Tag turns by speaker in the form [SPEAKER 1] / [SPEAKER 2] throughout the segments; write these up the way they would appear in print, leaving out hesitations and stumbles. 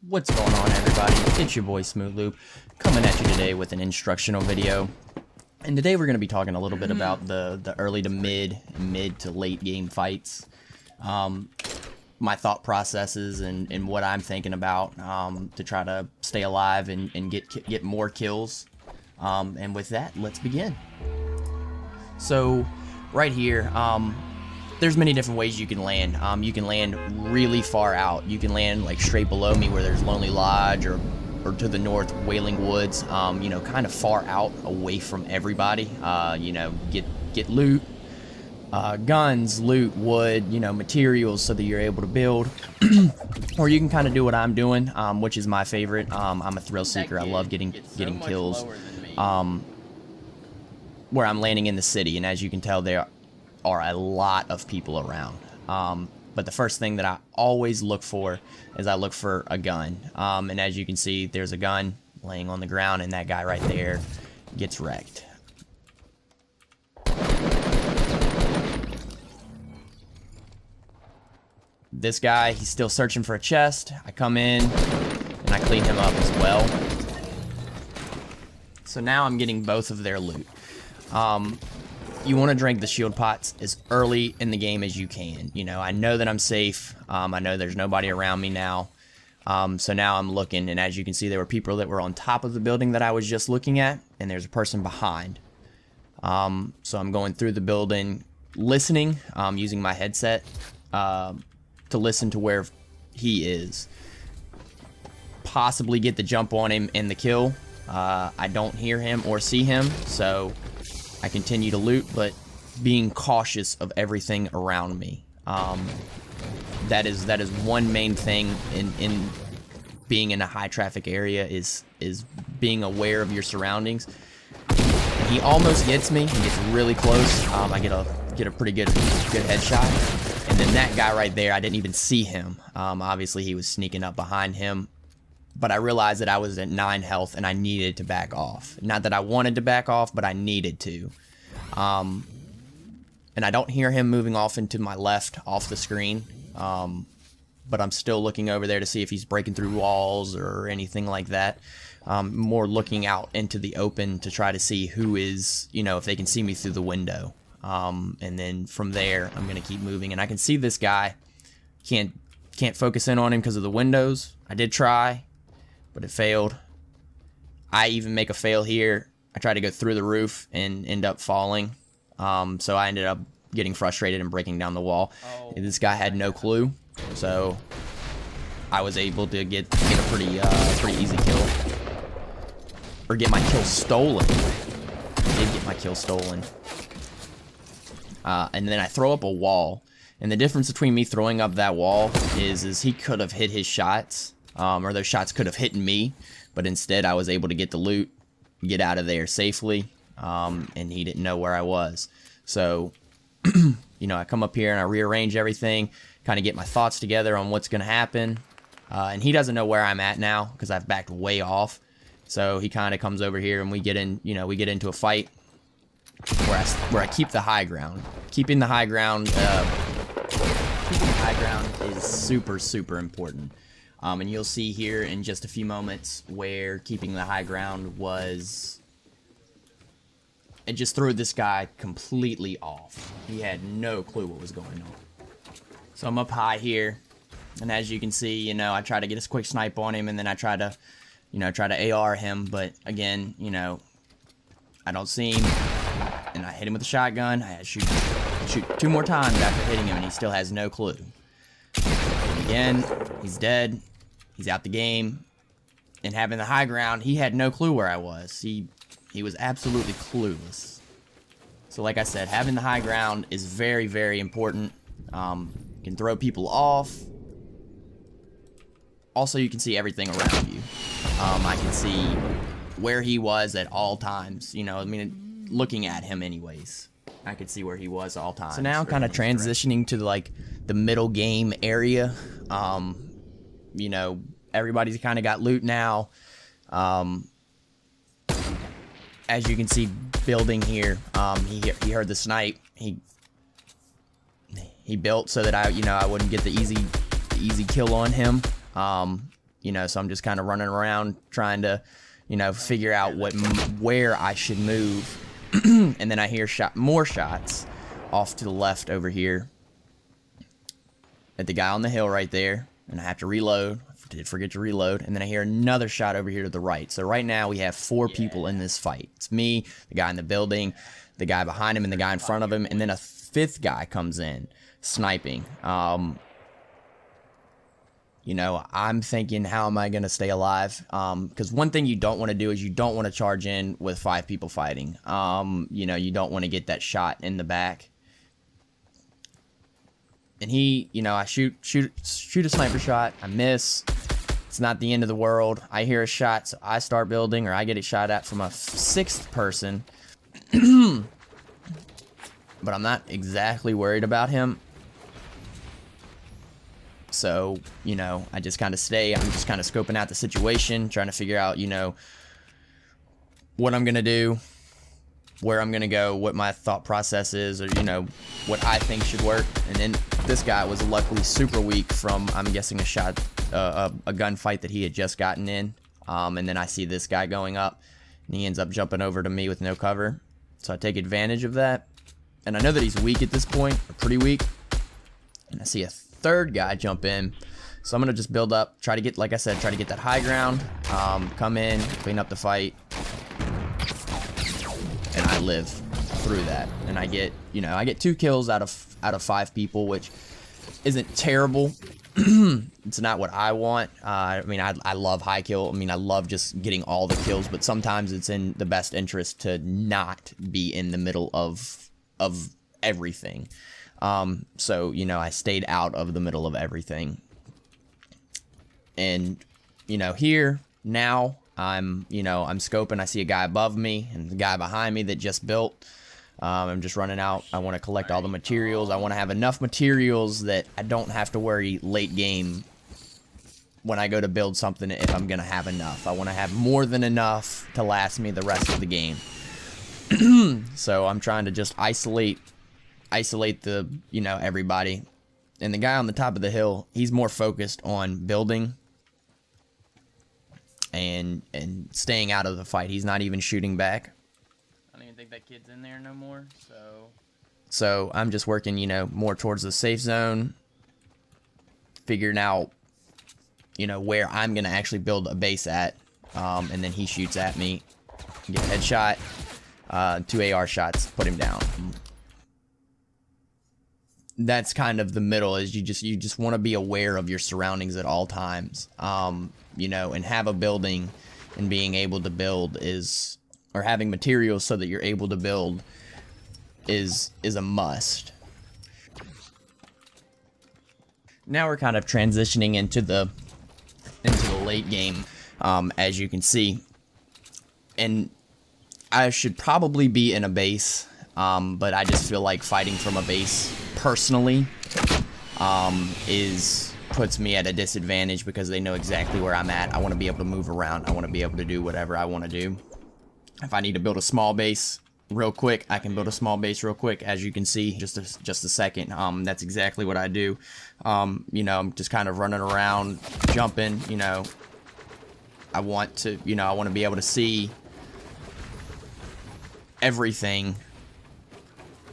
[SPEAKER 1] What's going on, everybody? It's your boy Smooth Loop coming at you today with an instructional video. And today we're going to be talking a little bit about the early to mid to late game fights. My thought processes and what I'm thinking about to try to stay alive and get more kills. And with that, let's begin. So right here, there's many different ways you can land. You can land really far out. You can land like straight below me where there's Lonely Lodge, or to the north, Wailing Woods. You know, kind of far out, away from everybody. You know, get loot, guns, loot, wood, you know, materials so that you're able to build. Or you can kind of do what I'm doing, which is my favorite. I'm a thrill seeker. I love getting kills. Where I'm landing in the city, and as you can tell, there are a lot of people around. But the first thing that I always look for is I look for a gun. And as you can see, there's a gun laying on the ground, and that guy right there gets wrecked. This guy, he's still searching for a chest. I come in and I clean him up as well. So now I'm getting both of their loot. You want to drink the shield pots as early in the game as you can. You know, I know that I'm safe. I know there's nobody around me now. So now I'm looking, and as you can see, there were people that were on top of the building that I was just looking at, and there's a person behind. So I'm going through the building, listening, using my headset to listen to where he is. Possibly get the jump on him and the kill. I don't hear him or see him, so I continue to loot, but being cautious of everything around me. That is one main thing in being in a high traffic area is being aware of your surroundings. He almost gets me. He gets really close. I get a pretty good headshot, and then that guy right there, I didn't even see him. Obviously, he was sneaking up behind him. But I realized that I was at 9 health and I needed to back off. Not that I wanted to back off, but I needed to. And I don't hear him moving off into my left off the screen. But I'm still looking over there to see if he's breaking through walls or anything like that. More looking out into the open to try to see who is, you know, if they can see me through the window. And then from there, I'm going to keep moving. And I can see this guy. Can't focus in on him because of the windows. I did try, but it failed. I even make a fail here. I try to go through the roof and end up falling. So I ended up getting frustrated and breaking down the wall. This guy had no clue, so I was able to get a pretty easy kill, or get my kill stolen. I did get my kill stolen, and then I throw up a wall. And the difference between me throwing up that wall is he could have hit his shots. Or those shots could have hit me, but instead I was able to get the loot, get out of there safely, and he didn't know where I was. So, you know, I come up here and I rearrange everything, kind of get my thoughts together on what's going to happen, and he doesn't know where I'm at now because I've backed way off. So he kind of comes over here and we get into a fight where I keep the high ground. Keeping the high ground is super important. And you'll see here in just a few moments where keeping the high ground was... It just threw this guy completely off. He had no clue what was going on. So I'm up high here, and as you can see, you know, I try to get a quick snipe on him, and then I try to AR him, but again, you know, I don't see him, and I hit him with a shotgun. I had to shoot 2 more times after hitting him, and he still has no clue. And again, he's dead. He's out the game. And having the high ground, he had no clue where I was. He was absolutely clueless. So like I said, having the high ground is very important. You can throw people off. Also, you can see everything around you. I can see where he was at all times. You know, I mean, looking at him anyways. I could see where he was all times. So now I'm kind of transitioning to like the middle game area. You know, everybody's kind of got loot now. As you can see, building here, he heard the snipe. He built so that I wouldn't get the easy kill on him. You know, so I'm just kind of running around trying to, you know, figure out where I should move. And then I hear more shots off to the left over here at the guy on the hill right there, and I have to reload. I did forget to reload, and then I hear another shot over here to the right. So right now we have 4 people in this fight. It's me, the guy in the building, the guy behind him, and the guy in front of him, and then a 5th guy comes in sniping. You know, I'm thinking, how am I going to stay alive? Because one thing you don't want to do is you don't want to charge in with 5 people fighting. You know, you don't want to get that shot in the back. And he, you know, I shoot a sniper shot. I miss. It's not the end of the world. I hear a shot, so I start building, or I get a shot at from a 6th person. But I'm not exactly worried about him. So, you know, I just kind of stay. I'm just kind of scoping out the situation, trying to figure out, you know, what I'm going to do, where I'm going to go, what my thought process is, or, you know, what I think should work. And then this guy was luckily super weak from, I'm guessing, a gunfight that he had just gotten in. And then I see this guy going up, and he ends up jumping over to me with no cover. So I take advantage of that. And I know that he's weak at this point, or pretty weak. And I see a 3rd guy jump in. So I'm going to just build up, try to get, like I said, try to get that high ground, come in, clean up the fight. And I live through that. And I get, you know, I get 2 kills out of 5 people, which isn't terrible. It's not what I want. I mean, I love high kill. I mean, I love just getting all the kills, but sometimes it's in the best interest to not be in the middle of everything. So, you know, I stayed out of the middle of everything. And, you know, here, now, I'm scoping. I see a guy above me and the guy behind me that just built. I'm just running out. I want to collect all the materials. I want to have enough materials that I don't have to worry late game when I go to build something if I'm going to have enough. I want to have more than enough to last me the rest of the game. So I'm trying to just isolate the, you know, everybody. And the guy on the top of the hill, he's more focused on building and staying out of the fight. He's not even shooting back. I don't even think that kid's in there no more. So I'm just working, you know, more towards the safe zone, figuring out, you know, where I'm gonna actually build a base at. And then he shoots at me, get a headshot, 2 AR shots, put him down. That's kind of the middle, is you just want to be aware of your surroundings at all times. You know, and have a building and being able to build or having materials so that you're able to build is a must. Now we're kind of transitioning into the late game, as you can see. And I should probably be in a base, but I just feel like fighting from a base personally puts me at a disadvantage because they know exactly where I'm at. I want to be able to move around. I want to be able to do whatever I want to do. If I need to build a small base real quick, I can build a small base real quick. As you can see, just a second. That's exactly what I do. You know, I'm just kind of running around, jumping. You know, I want to be able to see everything,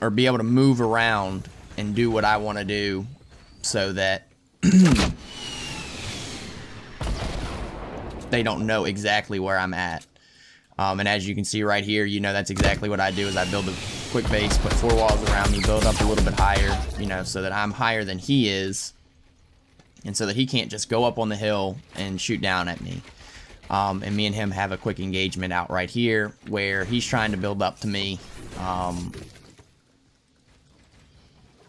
[SPEAKER 1] or be able to move around and do what I want to do, so that they don't know exactly where I'm at. And as you can see right here, you know, that's exactly what I do. Is I build a quick base, put 4 walls around me, build up a little bit higher, you know, so that I'm higher than he is, and so that he can't just go up on the hill and shoot down at me. And me and him have a quick engagement out right here where he's trying to build up to me,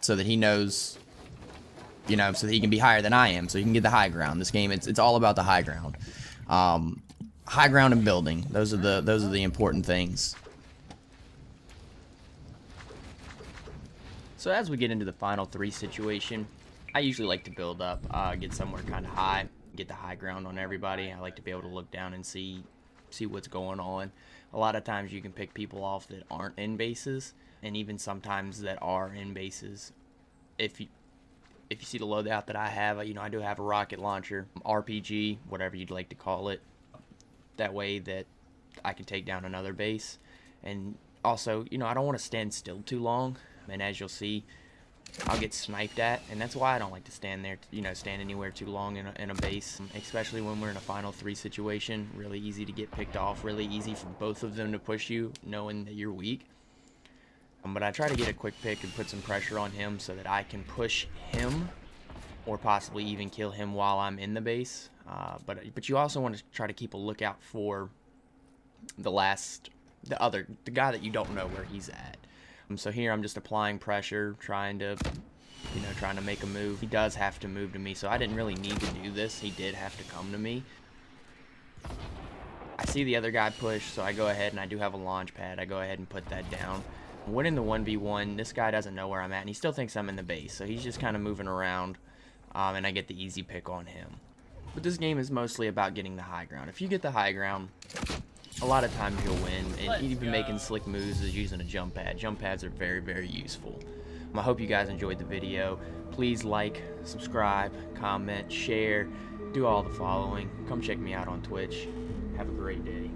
[SPEAKER 1] so that he knows, you know, so that he can be higher than I am, so he can get the high ground. This game, it's all about the high ground. High ground and building. Those are the important things. So as we get into the final 3 situation, I usually like to build up, get somewhere kind of high, get the high ground on everybody. I like to be able to look down and see what's going on. A lot of times you can pick people off that aren't in bases, and even sometimes that are in bases. If you see the loadout that I have, you know, I do have a rocket launcher, RPG, whatever you'd like to call it. That way that I can take down another base. And also, you know, I don't want to stand still too long. And as you'll see, I'll get sniped at, and that's why I don't like to stand there, you know, stand anywhere too long in a base, especially when we're in a final 3 situation. Really easy to get picked off, really easy for both of them to push you, knowing that you're weak. But I try to get a quick pick and put some pressure on him so that I can push him, or possibly even kill him while I'm in the base. But you also want to try to keep a lookout for the guy that you don't know where he's at. So here I'm just applying pressure, trying to make a move. He does have to move to me, so I didn't really need to do this. He did have to come to me. I see the other guy push, so I go ahead and I do have a launch pad. I go ahead and put that down. Winning the 1v1, this guy doesn't know where I'm at, and he still thinks I'm in the base, so he's just kind of moving around, and I get the easy pick on him. But this game is mostly about getting the high ground. If you get the high ground, a lot of times you'll win, and even making slick moves is using a jump pad. Jump pads are very, very useful. I hope you guys enjoyed the video. Please like, subscribe, comment, share, do all the following. Come check me out on Twitch. Have a great day.